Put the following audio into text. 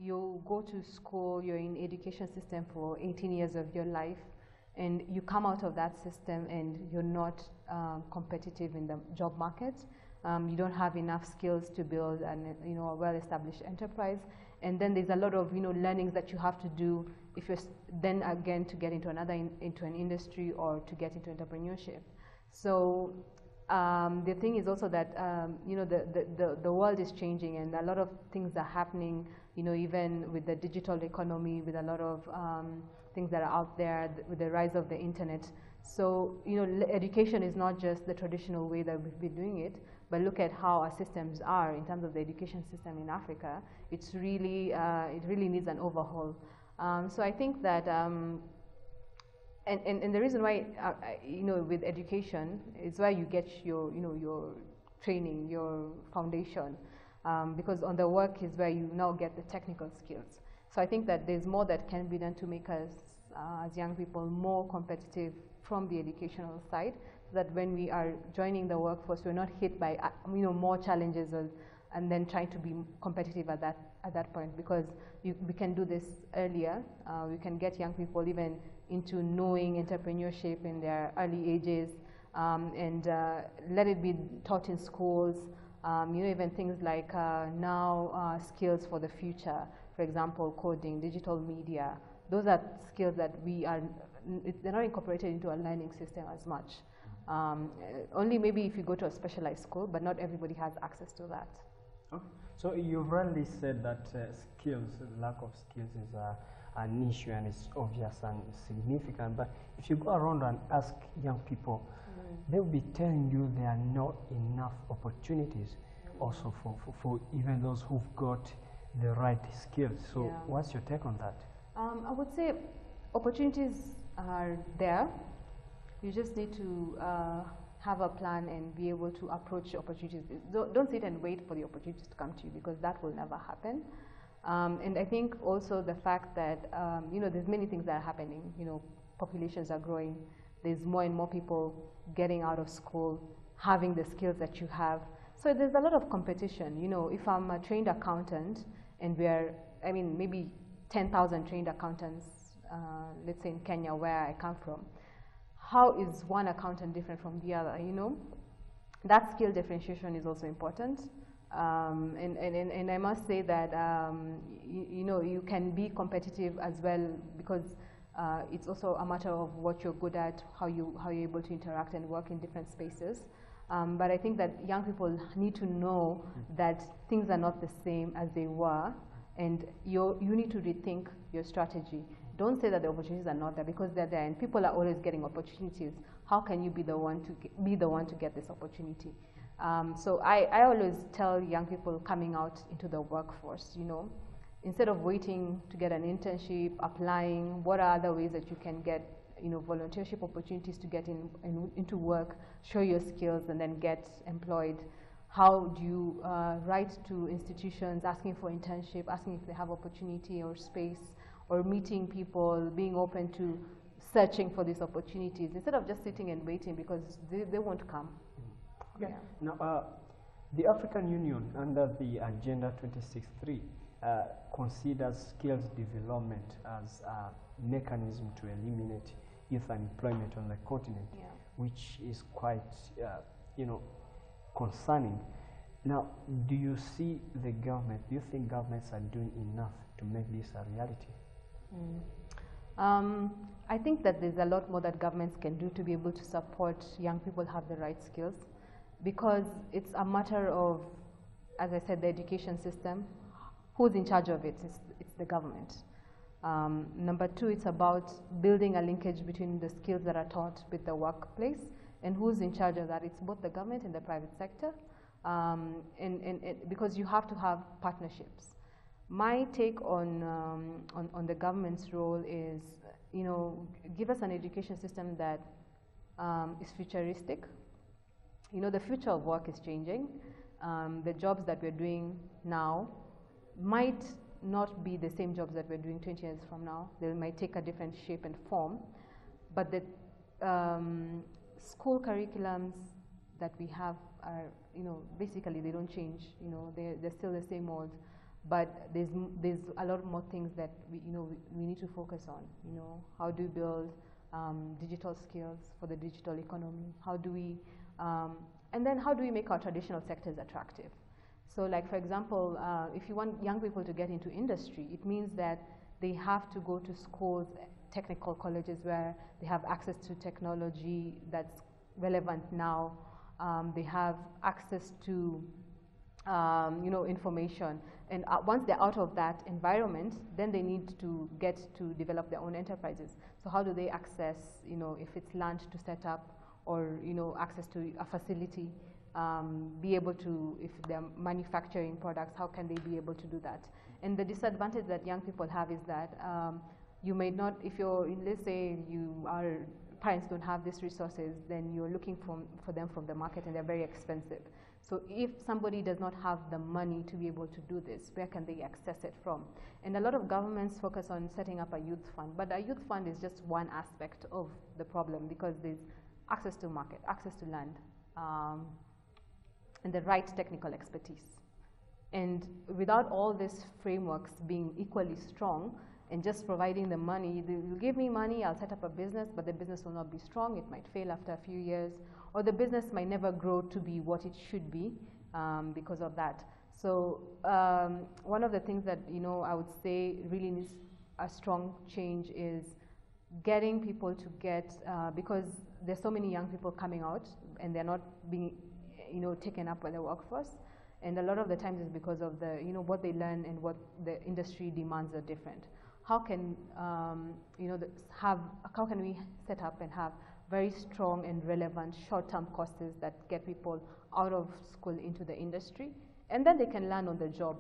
you go to school, you're in education system for 18 years of your life, and you come out of that system and you're not competitive in the job market. You don't have enough skills to build a well-established enterprise, and then there's a lot of learnings that you have to do if you're then again to get into into an industry or to get into entrepreneurship. So the thing is also that the world is changing, and a lot of things are happening. Even with the digital economy, with a lot of things that are out there, with the rise of the internet. So education is not just the traditional way that we've been doing it, but look at how our systems are in terms of the education system in Africa. It's really it really needs an overhaul. So I think that. And the reason why, with education is where you get your training, your foundation, because on the work is where you now get the technical skills. So I think that there's more that can be done to make us, as young people, more competitive from the educational side, so that when we are joining the workforce, we're not hit by more challenges and then trying to be competitive at that point, because we can do this earlier. We can get young people even into knowing entrepreneurship in their early ages, and let it be taught in schools. Even things like skills for the future, for example, coding, digital media. Those are skills that they're not incorporated into our learning system as much. Only maybe if you go to a specialized school, but not everybody has access to that. Okay. So you've already said that skills, lack of skills is an issue, and it's obvious and significant. But if you go around and ask young people, they'll be telling you there are not enough opportunities also for even those who've got the right skills. So what's your take on that? I would say opportunities are there. You just need to have a plan and be able to approach opportunities. Don't sit and wait for the opportunities to come to you, because that will never happen. And I think also the fact that there's many things that are happening. Populations are growing. There's more and more people getting out of school, having the skills that you have. So there's a lot of competition. If I'm a trained accountant and maybe 10,000 trained accountants, let's say in Kenya, where I come from, how is one accountant different from the other? That skill differentiation is also important. And I must say that you can be competitive as well, because it's also a matter of what you're good at, how you're able to interact and work in different spaces. But I think that young people need to know that things are not the same as they were, and you need to rethink your strategy. Don't say that the opportunities are not there, because they're there, and people are always getting opportunities. How can you be the one to get this opportunity? So I always tell young people coming out into the workforce, instead of waiting to get an internship, applying, what are other ways that you can get volunteership opportunities to get into work, show your skills, and then get employed? How do you write to institutions asking for internship, asking if they have opportunity or space, or meeting people, being open to searching for these opportunities, instead of just sitting and waiting, because they won't come. Okay. Yeah. Now, the African Union, under the Agenda 2063, considers skills development as a mechanism to eliminate youth unemployment on the continent, which is quite, concerning. Now, do you think governments are doing enough to make this a reality? I think that there's a lot more that governments can do to be able to support young people have the right skills, because it's a matter of, as I said, the education system. Who's in charge of it? It's the government. Number two, it's about building a linkage between the skills that are taught with the workplace, and who's in charge of that? It's both the government and the private sector, because you have to have partnerships. My take on the government's role is, give us an education system that is futuristic. The future of work is changing. The jobs that we're doing now might not be the same jobs that we're doing 20 years from now. They might take a different shape and form, but the school curriculums that we have are, basically they don't change. They're still the same old. but there's a lot more things that we need to focus on. How do we build digital skills for the digital economy? How do we and then how do we make our traditional sectors attractive? So, like for example, if you want young people to get into industry, it means that they have to go to schools, technical colleges where they have access to technology that's relevant now. They have access to information, and once they're out of that environment, then they need to get to develop their own enterprises. So how do they access, if it's land to set up, or access to a facility, be able to, if they're manufacturing products, how can they be able to do that? And the disadvantage that young people have is that you may not, if you're, let's say parents don't have these resources, then you're looking for them from the market, and they're very expensive. So if somebody does not have the money to be able to do this, where can they access it from? And a lot of governments focus on setting up a youth fund, but a youth fund is just one aspect of the problem, because there's access to market, access to land, and the right technical expertise. And without all these frameworks being equally strong and just providing the money, you give me money, I'll set up a business, but the business will not be strong, it might fail after a few years, or the business might never grow to be what it should be because of that. So one of the things that I would say really needs a strong change is getting people to get, because there's so many young people coming out and they're not being taken up by the workforce, and a lot of the times it's because of the what they learn and what the industry demands are different. How can how can we set up and have very strong and relevant short-term courses that get people out of school into the industry, and then they can learn on the job